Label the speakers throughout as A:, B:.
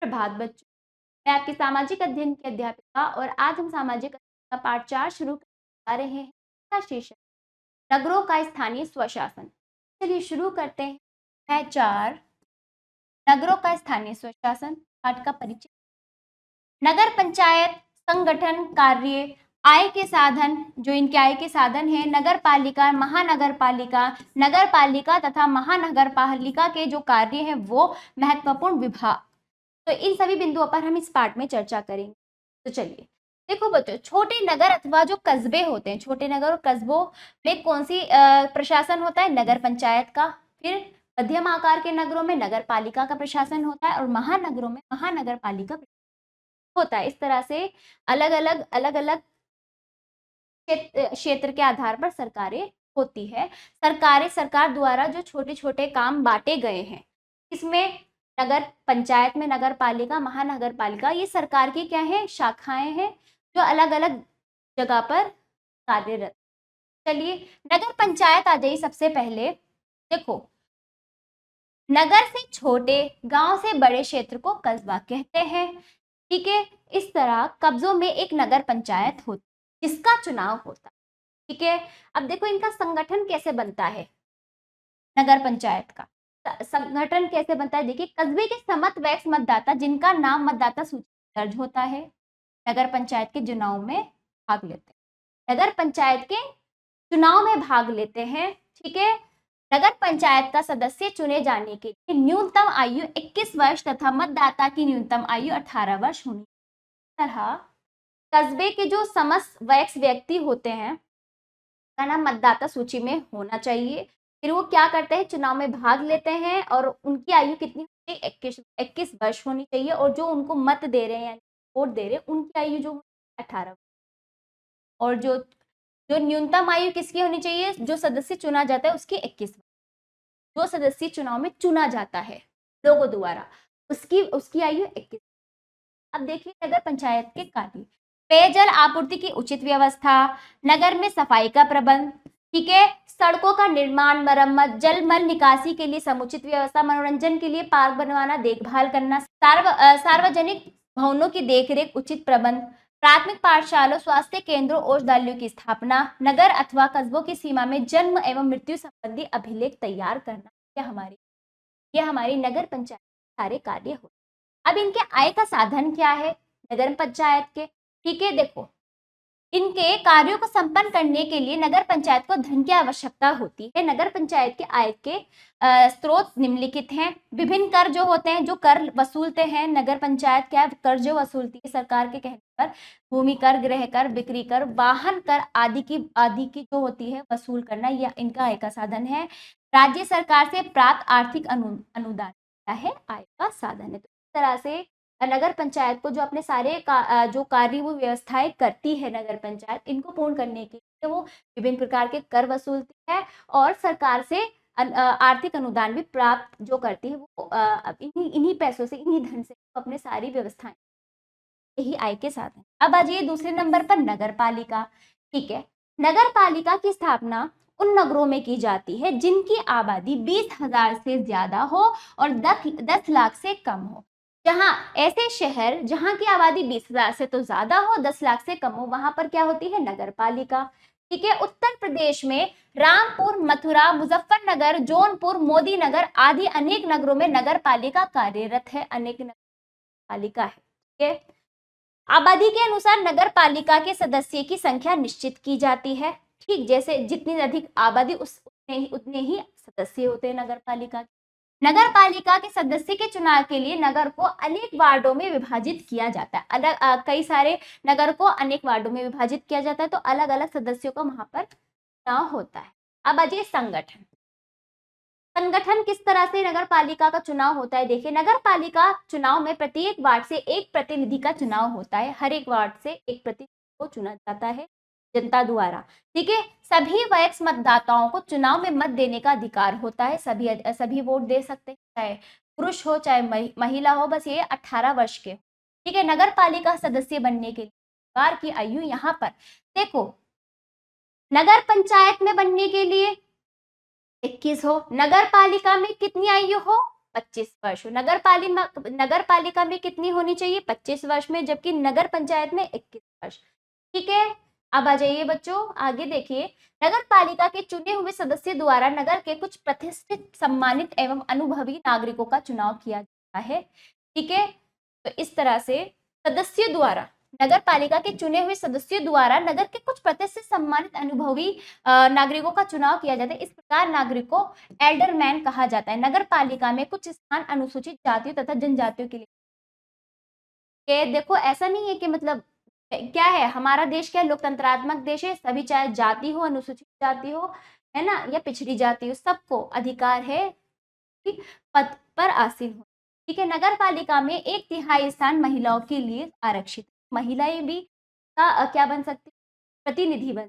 A: प्रभात बच्चों, मैं आपकी सामाजिक अध्ययन की अध्यापिका और आज हम सामाजिक अध्ययन का पाठ 4 शुरू कर रहे हैं। इसका शीर्षक नगरों का स्थानीय स्वशासन। चलिए शुरू करते हैं। है 4 नगरों का स्थानीय स्वशासन। पाठ का परिचय। नगर पंचायत संगठन, कार्य, आय के साधन, जो इनके आय के साधन है, नगर पालिका, महानगर पालिका, नगर पालिका तथा महानगर पालिका के जो कार्य है वो महत्वपूर्ण विभाग। तो इन सभी बिंदुओं पर हम इस पाठ में चर्चा करेंगे। तो चलिए देखो बच्चों, छोटे नगर अथवा जो कस्बे होते हैं, छोटे नगर और कस्बों में कौन सी प्रशासन होता है? नगर पंचायत का। फिर मध्यम आकार के नगरों में नगर पालिका का प्रशासन होता है और महानगरों में महानगर पालिका होता है। इस तरह से अलग अलग क्षेत्र के आधार पर सरकारें होती है। सरकार द्वारा जो छोटे छोटे काम बांटे गए हैं, इसमें नगर पंचायत में नगर पालिका, महानगर पालिका, ये सरकार की क्या है? शाखाएं हैं जो अलग अलग जगह पर कार्यरत। चलिए नगर पंचायत आ जाइए। सबसे पहले देखो, नगर से छोटे, गांव से बड़े क्षेत्र को कस्बा कहते हैं। ठीक है, इस तरह कब्जों में एक नगर पंचायत होती जिसका चुनाव होता। ठीक है, अब देखो इनका संगठन कैसे बनता है। नगर पंचायत का संगठन कैसे बनता है? देखिए, कस्बे के समस्त वयस्क मतदाता जिनका नाम मतदाता सूची में दर्ज होता है, नगर पंचायत के चुनाव में भाग लेते हैं। नगर पंचायत के चुनाव में भाग लेते हैं। ठीक है, नगर पंचायत का सदस्य चुने जाने के लिए न्यूनतम आयु 21 वर्ष तथा मतदाता की न्यूनतम आयु 18 वर्ष होनी। इस तरह कस्बे के जो समस्त वयस्क व्यक्ति होते हैं का नाम मतदाता सूची में होना चाहिए। फिर वो क्या करते हैं? चुनाव में भाग लेते हैं और उनकी आयु कितनी होनी चाहिए? 21 वर्ष होनी चाहिए। और जो उनको मत दे रहे हैं, वोट दे रहे हैं, उनकी आयु जो 18। और जो जो न्यूनतम आयु किसकी होनी चाहिए? जो सदस्य चुना जाता है उसकी 21। जो सदस्य चुनाव में चुना जाता है लोगों द्वारा, उसकी आयु 21। अब देखिए नगर पंचायत के कार्य। पेयजल आपूर्ति की उचित व्यवस्था, नगर में सफाई का प्रबंध, ठीक है, सड़कों का निर्माण, मरम्मत, जल मल निकासी के लिए समुचित व्यवस्था, मनोरंजन के लिए पार्क बनवाना, देखभाल करना, सार्वजनिक भवनों की देखरेख, उचित प्रबंध, प्राथमिक पाठशालाओं, स्वास्थ्य केंद्रों, औषधालयों की स्थापना, नगर अथवा कस्बों की सीमा में जन्म एवं मृत्यु संबंधी अभिलेख तैयार करना, ये हमारी नगर पंचायत सारे कार्य होते। अब इनके आय का साधन क्या है नगर पंचायत के? ठीक है, देखो इनके कार्यों को संपन्न करने के लिए नगर पंचायत को धन की आवश्यकता होती है। नगर पंचायत के आय के स्रोत निम्नलिखित हैं। विभिन्न कर जो होते हैं, जो कर वसूलते हैं नगर पंचायत, क्या कर जो वसूलती है सरकार के कहने पर, भूमि कर, गृह कर, बिक्री कर, वाहन कर आदि की जो होती है वसूल करना, यह इनका आय का साधन है। राज्य सरकार से प्राप्त आर्थिक अनुदान क्या है? आय का साधन है। तो इस तरह से नगर पंचायत को जो अपने सारे जो कार्य वो व्यवस्थाएं करती है नगर पंचायत, इनको पूर्ण करने के लिए वो विभिन्न प्रकार के कर वसूलती है और सरकार से आर्थिक अनुदान भी प्राप्त जो करती है। वो इन्हीं पैसों से, इन्हीं धन से अपने सारी व्यवस्थाएं, यही आय के साधन। अब आ जाइए दूसरे नंबर पर नगर पालिका। ठीक है, नगर पालिका की स्थापना उन नगरों में की जाती है जिनकी आबादी 20,000 से ज्यादा हो और 10 लाख से कम हो। जहां ऐसे शहर जहां की आबादी 20,000 से तो ज्यादा हो, 10 लाख से कम हो, वहां पर क्या होती है? नगर पालिका। ठीक है, उत्तर प्रदेश में रामपुर, मथुरा, मुजफ्फरनगर, जौनपुर, मोदी नगर आदि अनेक नगरों में नगर पालिका कार्यरत है। अनेक नगर पालिका है। ठीक है, आबादी के अनुसार नगर पालिका के सदस्य की संख्या निश्चित की जाती है। ठीक, जैसे जितनी अधिक आबादी उतने ही सदस्य होते हैं नगर पालिका के। नगर पालिका के सदस्य के चुनाव के लिए नगर को अनेक वार्डों में विभाजित किया जाता है। अलग कई सारे नगर को अनेक वार्डों में विभाजित किया जाता है, तो अलग अलग सदस्यों का वहां पर चुनाव होता है। अब आ जाइए संगठन। संगठन किस तरह से नगर पालिका का चुनाव होता है? देखिए, नगर पालिका चुनाव में प्रत्येक वार्ड से एक प्रतिनिधि का चुनाव होता है। हर एक वार्ड से एक प्रतिनिधि को चुना जाता है जनता द्वारा। ठीक है, सभी वयस्क मतदाताओं को चुनाव में मत देने का अधिकार होता है। सभी वोट दे सकते हैं, चाहे पुरुष हो चाहे महिला हो, बस ये 18 वर्ष के। ठीक है, नगर पालिका सदस्य बनने के लिए की आयु यहाँ पर देखो, नगर पंचायत में बनने के लिए 21 हो, नगर पालिका में कितनी आयु हो? 25 वर्ष। नगर पालिका में कितनी होनी चाहिए? 25 वर्ष में, जबकि नगर पंचायत में 21 वर्ष। ठीक है, अब आ जाइए बच्चों आगे देखिए। नगर पालिका के चुने हुए सदस्य द्वारा नगर के कुछ प्रतिष्ठित, सम्मानित एवं अनुभवी नागरिकों का चुनाव किया जाता है। ठीक है, तो इस तरह से सदस्यों द्वारा, नगर पालिका के चुने हुए सदस्यों द्वारा नगर के कुछ प्रतिष्ठित, सम्मानित, अनुभवी नागरिकों का चुनाव किया जाता है। इस प्रकार नागरिक को एल्डरमैन कहा जाता है। नगर पालिका में कुछ स्थान अनुसूचित जातियों तथा जनजातियों के लिए। देखो ऐसा नहीं है कि मतलब क्या है, हमारा देश क्या लोकतंत्रात्मक देश है, सभी चाहे जाति हो, अनुसूचित जाति हो, है ना, या पिछड़ी जाति हो, सबको अधिकार है कि पद पर आसीन हो। ठीक है, नगर पालिका में 1/3 स्थान महिलाओं के लिए आरक्षित। महिलाएं भी क्या बन सकती, प्रतिनिधि बन,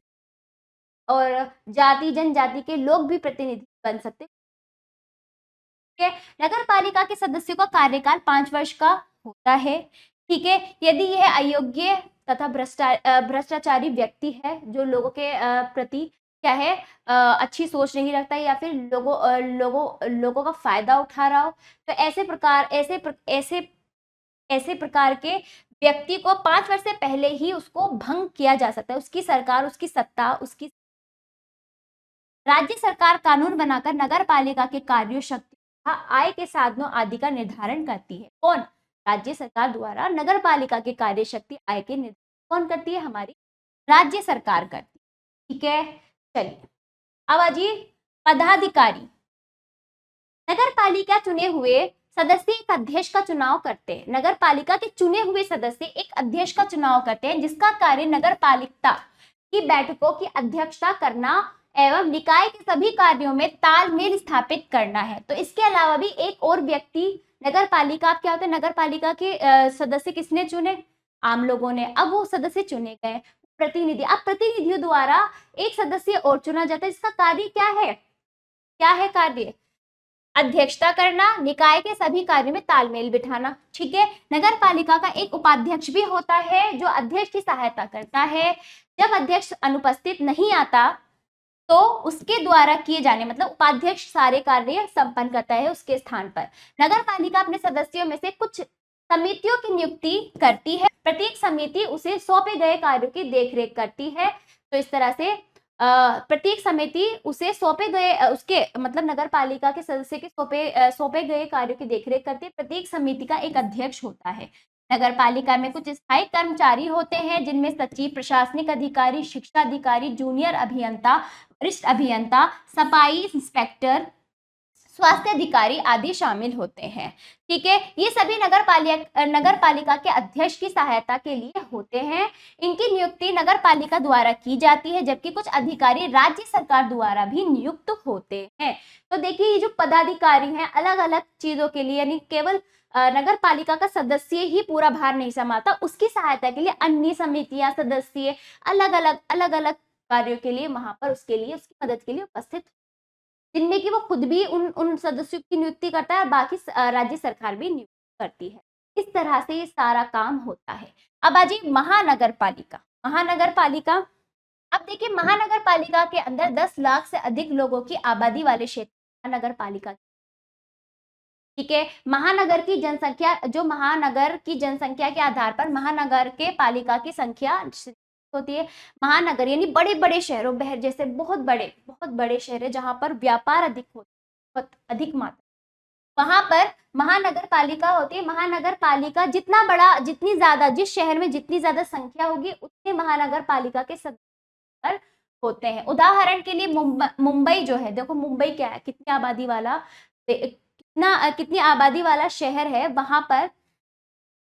A: और जाति जनजाति के लोग भी प्रतिनिधि बन सकते। ठीक है, नगर पालिका के सदस्यों का कार्यकाल 5 वर्ष का होता है। ठीक है, यदि यह अयोग्य तथा भ्रष्टाचारी व्यक्ति है, जो लोगों के प्रति क्या है, अच्छी सोच नहीं रखता है, या फिर लोगों का फायदा उठा रहा हो, तो ऐसे प्रकार के व्यक्ति को 5 वर्ष से पहले ही उसको भंग किया जा सकता है। उसकी सरकार, उसकी सत्ता, उसकी राज्य सरकार कानून बनाकर नगर पालिका के कार्यों, शक्ति, आय के साधनों आदि का निर्धारण करती है। कौन? राज्य सरकार द्वारा नगर पालिका के कार्य, शक्ति, आय के निर्धारण कौन करती है? हमारी राज्य सरकार करती है। ठीक है, चलिए अब आजिए पदाधिकारी। नगर पालिका चुने हुए सदस्य एक अध्यक्ष का चुनाव करते हैं। नगर पालिका के चुने हुए सदस्य एक अध्यक्ष का चुनाव करते हैं, जिसका कार्य नगर पालिका की बैठकों की अध्यक्षता करना एवं निकाय के सभी कार्यों में तालमेल स्थापित करना है। तो इसके अलावा भी एक और व्यक्ति नगर पालिका, क्या होता है, नगर पालिका के सदस्य किसने चुने? आम लोगों ने। अब वो सदस्य चुने गए, प्रतिनिधि। अब प्रतिनिधियों द्वारा एक सदस्य और चुना जाता है, इसका कार्य क्या है? क्या है कार्य? अध्यक्षता करना, निकाय के सभी कार्यों में तालमेल बिठाना। ठीक है, नगर पालिका का एक उपाध्यक्ष भी होता है, जो अध्यक्ष की सहायता करता है। जब अध्यक्ष अनुपस्थित नहीं आता तो उसके द्वारा किए जाने, मतलब उपाध्यक्ष सारे कार्य संपन्न करता है उसके स्थान पर। नगर पालिका अपने सदस्यों में से कुछ समितियों की नियुक्ति करती है। प्रत्येक समिति उसे सौंपे गए कार्यों की देखरेख करती है। तो इस तरह से प्रत्येक समिति उसे सौंपे गए, उसके मतलब नगर पालिका के सदस्य के सौंपे गए कार्यों की देखरेख करती है। प्रत्येक समिति का एक अध्यक्ष होता है। नगर पालिका में कुछ स्थायी कर्मचारी होते हैं, जिनमें सचिव, प्रशासनिक अधिकारी, शिक्षा अधिकारी, जूनियर अभियंता, वरिष्ठ अभियंता, सफाई इंस्पेक्टर, स्वास्थ्य अधिकारी आदि शामिल होते हैं। ठीक है, ये सभी नगर पालिका के अध्यक्ष की सहायता के लिए होते हैं। इनकी नियुक्ति नगर पालिका द्वारा की जाती है, जबकि कुछ अधिकारी राज्य सरकार द्वारा भी नियुक्त होते हैं। तो देखिए, ये जो पदाधिकारी हैं अलग अलग चीजों के लिए, यानी केवल नगर पालिका का सदस्य ही पूरा भार नहीं संभालता, उसकी सहायता के लिए अन्य समितियां, सदस्य अलग अलग कार्यों के लिए वहां पर उसकी मदद के लिए उपस्थित, जिनमें कि वो खुद भी उन सदस्यों की नियुक्ति करता है और बाकी राज्य सरकार भी नियुक्त करती है। इस तरह से ये सारा काम होता है। अब आ जाइए महानगर पालिका। अब देखिए, महानगर पालिका के अंदर 10 लाख से अधिक लोगों की आबादी वाले क्षेत्र महानगर पालिका। ठीक है, महानगर की जनसंख्या के आधार पर महानगर के पालिका की संख्या होती है। महानगर यानी बड़े बड़े शहरों, जैसे बहुत बड़े शहर है जहां पर व्यापार अधिक होता है, बहुत अधिक मात्रा, वहां पर महानगर पालिका होती है। महानगर पालिका जितना बड़ा, जितनी ज्यादा, जिस शहर में जितनी ज्यादा संख्या होगी, उतने महानगर पालिका के सदस्य होते हैं। उदाहरण के लिए मुंबई जो है, देखो मुंबई क्या है, कितनी आबादी वाला शहर है। वहां पर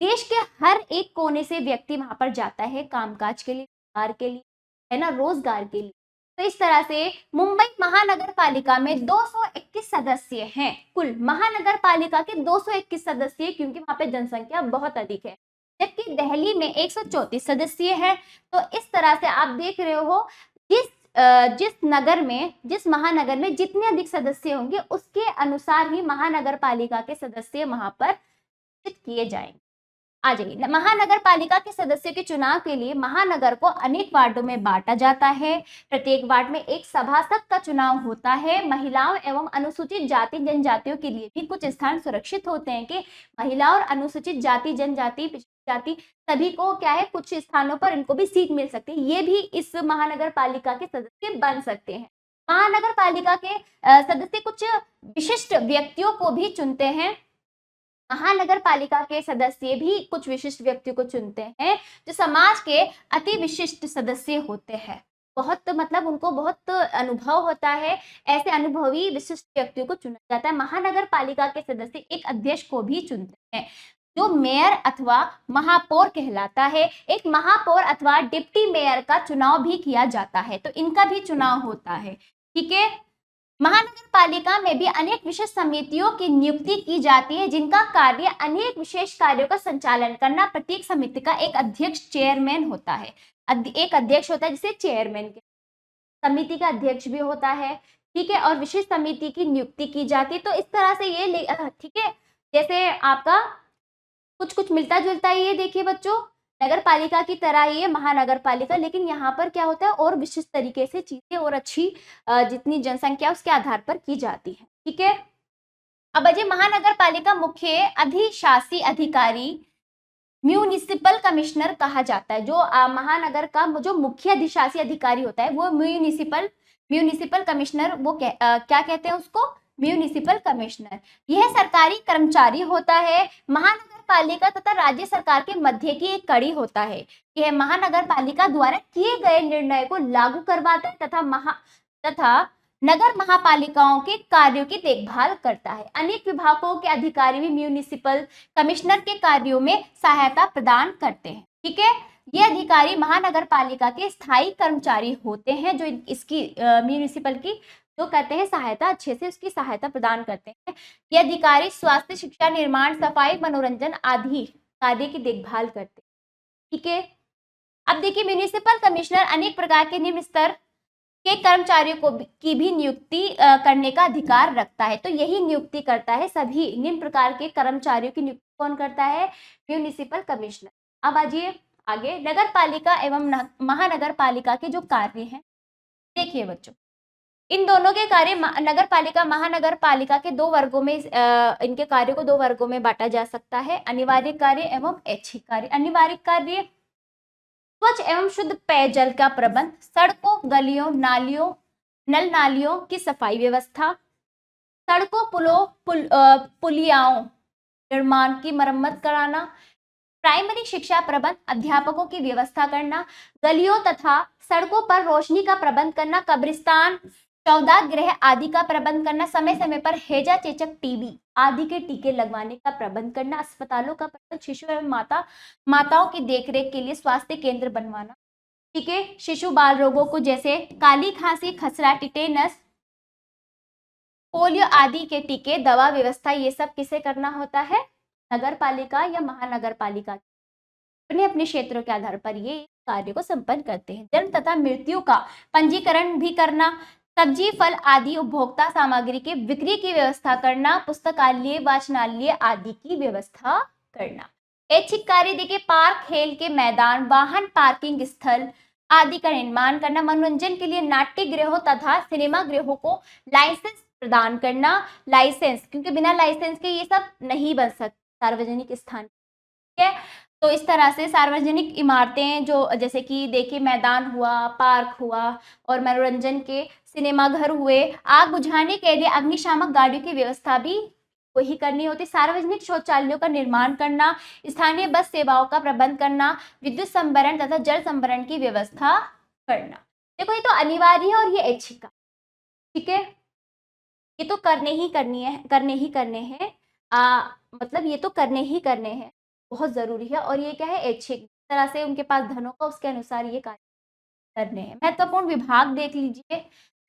A: देश के हर एक कोने से व्यक्ति वहां पर जाता है कामकाज के लिए, के लिए, है ना, रोजगार के लिए। तो इस तरह से मुंबई महानगर पालिका में 221 सदस्य हैं। कुल महानगर पालिका के 221 सदस्य, क्योंकि वहां पे जनसंख्या बहुत अधिक है। जबकि दिल्ली में 134 सदस्य हैं। तो इस तरह से आप देख रहे हो, जिस महानगर में जितने अधिक सदस्य होंगे, उसके अनुसार ही महानगर पालिका के सदस्य वहां पर किए जाएंगे। आ जाइए। महानगर पालिका के सदस्यों के चुनाव के लिए महानगर को अनेक वार्डों में बांटा जाता है। प्रत्येक वार्ड में एक सभासद का चुनाव होता है। महिलाओं एवं अनुसूचित जाति जनजातियों के लिए भी कुछ स्थान सुरक्षित होते हैं कि महिला और अनुसूचित जाति जनजाति पिछड़ी जाति सभी को क्या है, कुछ स्थानों पर इनको भी सीट मिल सकती है। ये भी इस महानगर पालिका के सदस्य बन सकते हैं। महानगर पालिका के सदस्य कुछ विशिष्ट व्यक्तियों को भी चुनते हैं। महानगर पालिका के सदस्य भी कुछ विशिष्ट व्यक्तियों को चुनते हैं जो समाज के अति विशिष्ट सदस्य होते हैं। बहुत मतलब उनको बहुत अनुभव होता है, ऐसे अनुभवी विशिष्ट व्यक्तियों को चुना जाता है। महानगर पालिका के सदस्य एक अध्यक्ष को भी चुनते हैं जो मेयर अथवा महापौर कहलाता है। एक महापौर अथवा डिप्टी मेयर का चुनाव भी किया जाता है, तो इनका भी चुनाव होता है। ठीक है। महानगर पालिका में भी अनेक विशेष समितियों की नियुक्ति की जाती है जिनका कार्य अनेक विशेष कार्यों का संचालन करना। प्रत्येक समिति का एक अध्यक्ष चेयरमैन होता है। एक अध्यक्ष होता है जिसे चेयरमैन के, समिति का अध्यक्ष भी होता है। ठीक है। और विशेष समिति की नियुक्ति की जाती है। तो इस तरह से ये ठीक है, जैसे आपका कुछ कुछ मिलता जुलता है। ये देखिए बच्चों, नगर पालिका की तरह ही है महानगर पालिका, लेकिन यहाँ पर क्या होता है और विशिष्ट तरीके से चीजें और अच्छी जितनी जनसंख्या उसके आधार पर की जाती है। ठीक है। अब अजय महानगर पालिका मुख्य अधिशासी अधिकारी म्यूनिसिपल कमिश्नर कहा जाता है। जो महानगर का जो मुख्य अधिशासी अधिकारी होता है वो म्यूनिसिपल कमिश्नर, वो क्या कहते हैं उसको, म्यूनिसिपल कमिश्नर। यह सरकारी कर्मचारी होता है। महानगर पालिका तथा राज्य सरकार के मध्य की एक कड़ी होता है। यह महानगर पालिका द्वारा किए गए निर्णय को लागू करवाता है तथा नगर महापालिकाओं के कार्यों की देखभाल करता है। अनेक विभागों के अधिकारी भी म्यूनिसिपल कमिश्नर के कार्यों में सहायता प्रदान करते हैं। ठीक है। ये अधिकारी महानगर पालिका के स्थायी कर्मचारी होते हैं जो इसकी म्यूनिसिपल की जो कहते हैं सहायता, अच्छे से उसकी सहायता प्रदान करते हैं। ये अधिकारी स्वास्थ्य, शिक्षा, निर्माण, सफाई, मनोरंजन आदि कार्य की देखभाल करते हैं। ठीक है। अब देखिए, म्यूनिसिपल कमिश्नर अनेक प्रकार के निम्न स्तर के कर्मचारियों को की भी नियुक्ति करने का अधिकार रखता है। तो यही नियुक्ति करता है, सभी निम्न प्रकार के कर्मचारियों की नियुक्ति कौन करता है, म्यूनिसिपल कमिश्नर। अब आइए आगे, नगर पालिका एवं महानगर पालिका के जो कार्य हैं, देखिए बच्चों, इन दोनों के कार्य नगर पालिका महानगर पालिका के दो वर्गों में इनके कार्यों को दो वर्गों में बांटा जा सकता है, अनिवार्य कार्य एवं ऐच्छिक कार्य। अनिवार्य कार्य स्वच्छ एवं शुद्ध पेयजल का प्रबंध, सड़कों, गलियों, नालियों, नल नालियों की सफाई व्यवस्था, सड़कों, पुलियाओं निर्माण की मरम्मत कराना, प्राइमरी शिक्षा प्रबंध, अध्यापकों की व्यवस्था करना, गलियों तथा सड़कों पर रोशनी का प्रबंध करना, कब्रिस्तान, चौदह गृह आदि का प्रबंध करना, समय समय पर हैजा, चेचक, टीबी आदि के टीके लगवाने का प्रबंध करना, अस्पतालों का प्रबंध, शिशु एवं माताओं की देखरेख के लिए स्वास्थ्य केंद्र बनवाना। ठीक है। शिशु बाल रोगों को जैसे काली खांसी, खसरा, टिटेनस, पोलियो आदि के टीके, दवा व्यवस्था, ये सब किसे करना होता है, नगर पालिका या महानगर पालिका अपने अपने क्षेत्रों के आधार पर ये कार्य को संपन्न करते हैं। जन्म तथा मृत्यु का पंजीकरण भी करना, सब्जी, फल आदि उपभोक्ता सामग्री के बिक्री की व्यवस्था करना, पुस्तकालय, वाचनालय आदि की व्यवस्था करना। ऐच्छिक कार्य देखिए, पार्क, खेल के मैदान, वाहन पार्किंग स्थल आदि का निर्माण करना, मनोरंजन के लिए नाट्य गृहों तथा सिनेमा गृहों को लाइसेंस प्रदान करना। लाइसेंस, क्योंकि बिना लाइसेंस के ये सब नहीं बन सकते सार्वजनिक स्थान। ठीक है। तो इस तरह से सार्वजनिक इमारतें जो जैसे कि देखिए मैदान हुआ, पार्क हुआ और मनोरंजन के सिनेमा घर हुए, आग बुझाने के लिए अग्निशामक गाड़ियों की व्यवस्था भी वही करनी होती, सार्वजनिक शौचालयों का निर्माण करना, स्थानीय बस सेवाओं का प्रबंध करना, विद्युत संभरण तथा जल संभरण की व्यवस्था करना। देखो ये तो अनिवार्य है और ये ऐच्छिक। ठीक है। ये तो करने ही करने हैं मतलब ये तो करने हैं, बहुत जरूरी है। और ये क्या है, ऐच्छिक, जिस तरह से उनके पास धन होगा उसके अनुसार ये कार्य करने हैं। महत्वपूर्ण विभाग देख लीजिए।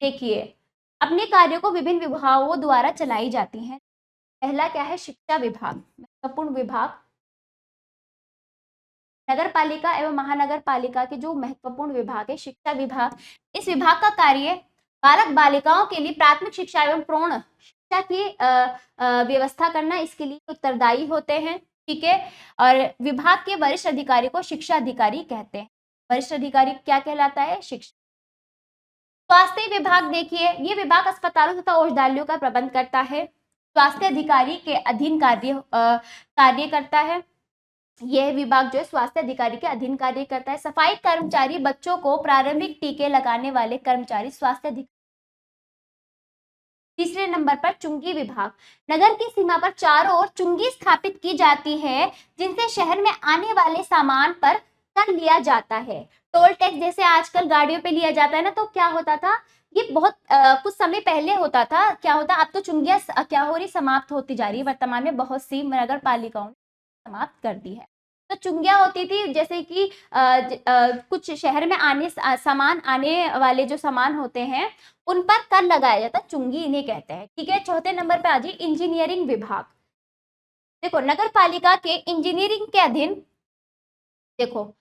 A: देखिए, अपने कार्यों को विभिन्न विभागों द्वारा चलाई जाती हैं। पहला क्या है, शिक्षा विभाग। महत्वपूर्ण विभाग, नगर पालिका एवं महानगर पालिका के जो महत्वपूर्ण विभाग है, शिक्षा विभाग। इस विभाग का कार्य बालक बालिकाओं के लिए प्राथमिक शिक्षा एवं प्रौढ़ शिक्षा की व्यवस्था करना, इसके लिए उत्तरदायी होते हैं। ठीक है। और विभाग के वरिष्ठ अधिकारी को शिक्षा अधिकारी कहते हैं। वरिष्ठ अधिकारी क्या कहलाता है? शिक्षा। स्वास्थ्य विभाग देखिए, ये विभाग अस्पतालों तथा औषधालयों का प्रबंध करता है। स्वास्थ्य अधिकारी के अधीन कार्य करता है। यह विभाग जो है स्वास्थ्य अधिकारी के अधीन कार्य करता है। सफाई कर्मचारी, बच्चों को प्रारंभिक टीके लगाने वाले कर्मचारी स्वास्थ्य अधिकारी। तीसरे नंबर पर चुंगी विभाग। नगर की सीमा पर चारों ओर चुंगी स्थापित की जाती है, जिनसे शहर में आने वाले सामान पर कर लिया जाता है। टोल टैक्स जैसे आजकल गाड़ियों पे लिया जाता है ना, तो क्या होता था, ये बहुत कुछ समय पहले होता था, क्या होता, अब तो चुंगियां क्या हो रही, समाप्त होती जा रही है। वर्तमान में बहुत सी नगर पालिकाओं ने समाप्त कर दी है। तो चुंगियां होती थी, जैसे कि कुछ शहर में सामान आने वाले जो सामान होते हैं उन पर कर लगाया जाता है, चुंगी इन्हें कहते हैं। ठीक है। चौथे नंबर पे आ जाइए इंजीनियरिंग विभाग। देखो, नगर पालिका के इंजीनियरिंग के अधीन, देखो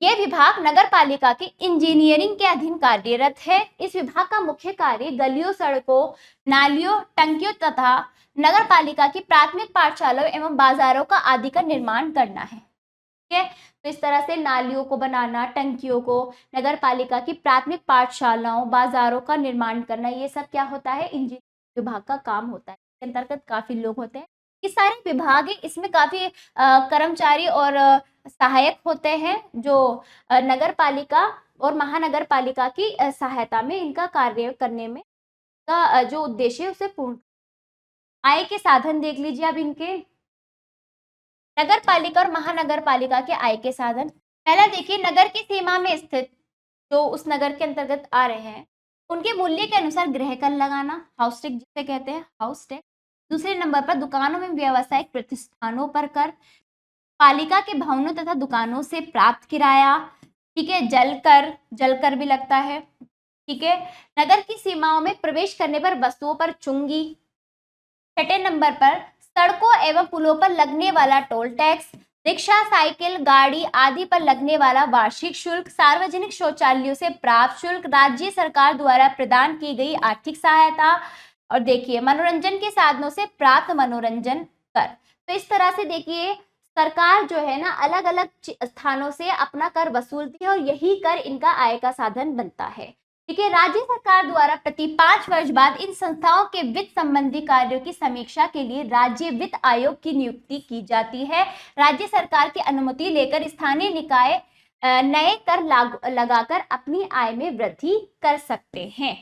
A: ये विभाग नगर पालिका के इंजीनियरिंग के अधीन कार्यरत है। इस विभाग का मुख्य कार्य गलियों, सड़कों, नालियों, टंकियों तथा नगर पालिका की प्राथमिक पाठशालाओं एवं बाजारों का आदि का निर्माण करना है। ठीक है। तो इस तरह से नालियों को बनाना, टंकियों को, नगर पालिका की प्राथमिक पाठशालाओं, बाजारों का निर्माण करना, ये सब क्या होता है? इंजीनियरिंग विभाग का काम होता है। इसके अंतर्गत काफी लोग होते हैं। ये सारे विभाग है, इसमें काफी कर्मचारी और सहायक होते हैं, जो नगर पालिका और महानगर पालिका की सहायता में इनका कार्य करने में का जो उद्देश्य है उसे पूर्ण। आय के साधन देख लीजिए अब इनके, नगर पालिका और महानगर पालिका के आय के साधन। पहला देखिए, नगर की सीमा में स्थित जो उस नगर के अंतर्गत आ रहे हैं उनके मूल्य के अनुसार गृह कर लगाना, हाउस टैक्स जिसे कहते हैं, हाउस टैक्स। दूसरे नंबर पर दुकानों में व्यावसायिक प्रतिष्ठानों पर कर, पालिका के भवनों तथा दुकानों से प्राप्त किराया। ठीक है। जल कर भी लगता है। ठीक है। नगर की सीमाओं में प्रवेश करने पर वस्तुओं पर चुंगी। छठे नंबर पर सड़कों एवं पुलों पर लगने वाला टोल टैक्स, रिक्शा, साइकिल, गाड़ी आदि पर लगने वाला वार्षिक शुल्क, सार्वजनिक शौचालयों से प्राप्त शुल्क, राज्य सरकार द्वारा प्रदान की गई आर्थिक सहायता, और देखिए मनोरंजन के साधनों से प्राप्त मनोरंजन कर। तो इस तरह से देखिए सरकार जो है ना अलग अलग स्थानों से अपना कर वसूलती है और यही कर इनका आय का साधन बनता है। ठीक है। राज्य सरकार द्वारा प्रति 5 वर्ष बाद इन संस्थाओं के वित्त संबंधी कार्यों की समीक्षा के लिए राज्य वित्त आयोग की नियुक्ति की जाती है। राज्य सरकार की अनुमति लेकर स्थानीय निकाय नए कर लगाकर अपनी आय में वृद्धि कर सकते हैं।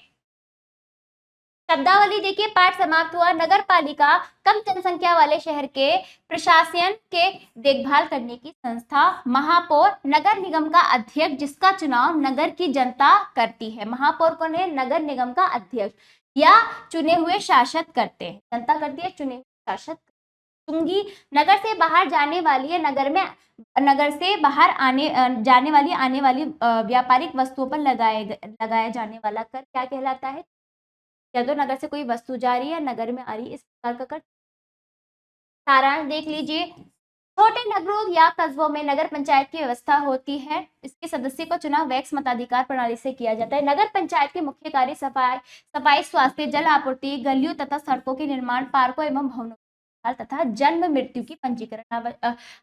A: शब्दावली देखिए, पाठ समाप्त हुआ। नगर पालिका कम जनसंख्या वाले शहर के प्रशासन के देखभाल करने की संस्था। महापौर नगर निगम का अध्यक्ष, जिसका चुनाव नगर की जनता करती है। महापौर कौन है? नगर निगम का अध्यक्ष या चुने हुए शासक करते हैं, जनता करती है, चुने हुए शासक। चुंगी नगर से बाहर जाने वाली है, नगर से बाहर आने वाली व्यापारिक वस्तुओं पर लगाया जाने वाला कर क्या कहलाता है? या तो नगर से कोई वस्तु जा रही है, नगर में आ रही है, इस प्रकार का कर। सारांश देख लीजिए। छोटे नगरों या कस्बों में नगर पंचायत की व्यवस्था होती है। इसके सदस्य का चुनाव वैक्स मताधिकार प्रणाली से किया जाता है। नगर पंचायत के मुख्य कार्य सफाई, स्वास्थ्य, जल आपूर्ति, गलियों तथा सड़कों के निर्माण, पार्कों एवं भवनों तथा जन्म मृत्यु की पंजीकरण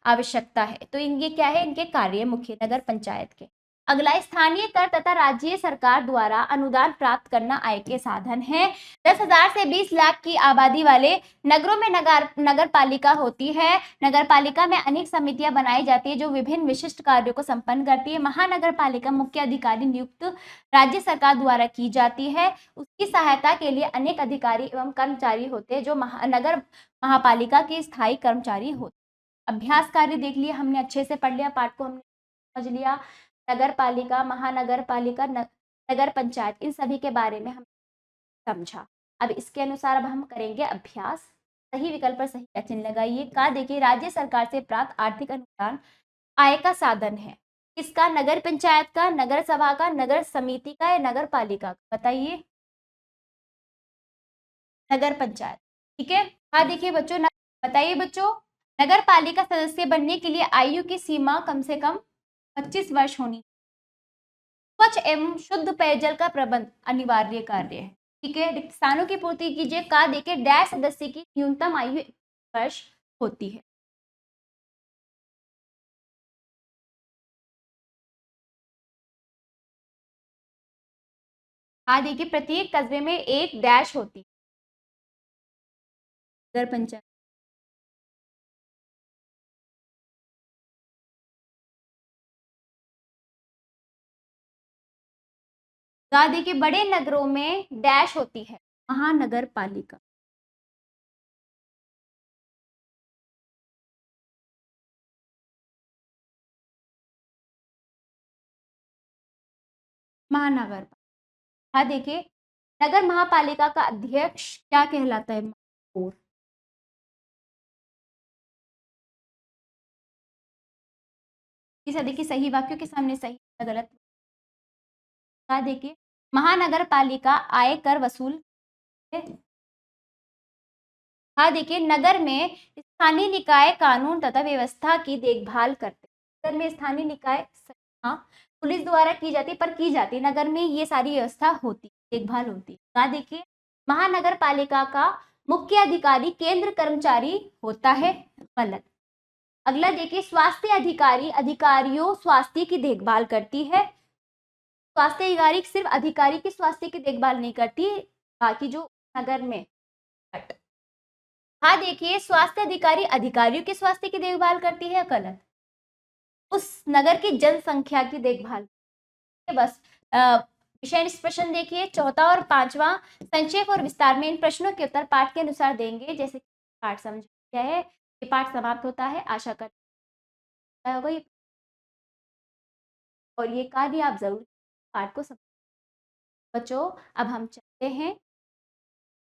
A: आवश्यकता है। तो इनके क्या है? इनके कार्य मुख्य नगर पंचायत के। अगला, स्थानीय कर तथा राज्य सरकार द्वारा अनुदान प्राप्त करना आय के साधन है। 10,000 से 20 लाख की आबादी वाले नगरों में नगर पालिका होती है। नगर पालिका में अनेक समितियां बनाई जाती है जो विभिन्न विशिष्ट कार्यों को संपन्न करती है। महानगर पालिका मुख्य अधिकारी नियुक्त राज्य सरकार द्वारा की जाती है। उसकी सहायता के लिए अनेक अधिकारी एवं कर्मचारी होते हैं जो नगर महापालिका के स्थायी कर्मचारी होते हैं। अभ्यास कार्य देख लिया हमने, अच्छे से पढ़ लिया, पाठ को हमने समझ लिया। नगर पालिका, महानगर पालिका, नगर पंचायत, इन सभी के बारे में हम समझा। अब इसके अनुसार अब हम करेंगे अभ्यास। सही विकल्प पर सही का चिन्ह लगाइए। का देखिए, राज्य सरकार से प्राप्त आर्थिक अनुदान आय का साधन है। किसका? नगर पंचायत का, नगर सभा का, नगर समिति का या नगर पालिका का? बताइए। नगर पंचायत। ठीक है। हाँ देखिए बच्चों, बताइए बच्चों, नगर पालिका सदस्य बनने के लिए आयु की सीमा कम से कम 25 वर्ष होनी। स्वच्छ एवं शुद्ध पेयजल का प्रबंध अनिवार्य कार्य है। ठीक है। रिक्त स्थानों की पूर्ति कीजिए। का देखिए, डैश सदस्य की न्यूनतम आयु वर्ष होती है। हाँ देखिए, प्रत्येक कस्बे में एक डैश होती है नगर पंचायत। हाँ देखिए, बड़े नगरों में डैश होती है महानगर पालिका। महानगर। हाँ देखिए, नगर महापालिका का अध्यक्ष क्या कहलाता है? महापौर। इसे देखिए, सही वाक्यों के सामने सही या गलत। हाँ देखिए, महानगर पालिका आय कर वसूल। हाँ देखिए, नगर में स्थानीय निकाय कानून तथा व्यवस्था की देखभाल करते हैं। नगर में स्थानीय निकाय, हाँ, पुलिस द्वारा की जाती, पर की जाती, नगर में ये सारी व्यवस्था होती, देखभाल होती। हाँ देखिए, महानगर पालिका का मुख्य अधिकारी केंद्र कर्मचारी होता है। गलत। अगला देखिए, स्वास्थ्य अधिकारी अधिकारियों स्वास्थ्य की देखभाल करती है। स्वास्थ्य अधिकारी सिर्फ अधिकारी की स्वास्थ्य की देखभाल नहीं करती, बाकी जो नगर में। हाँ देखिए, स्वास्थ्य अधिकारी अधिकारियों के स्वास्थ्य की देखभाल करती है। गलत। उस नगर की जनसंख्या की देखभाल। बस विषय निष्प्रश्न देखिए, चौथा और पांचवा संक्षेप और विस्तार में इन प्रश्नों के उत्तर पाठ के अनुसार देंगे। जैसे पाठ समझ गया है, ये पाठ समाप्त होता है। आशा करता होगा ये, और ये कार्य आप जरूर पाठ को समझ। बच्चों, अब हम चलते हैं।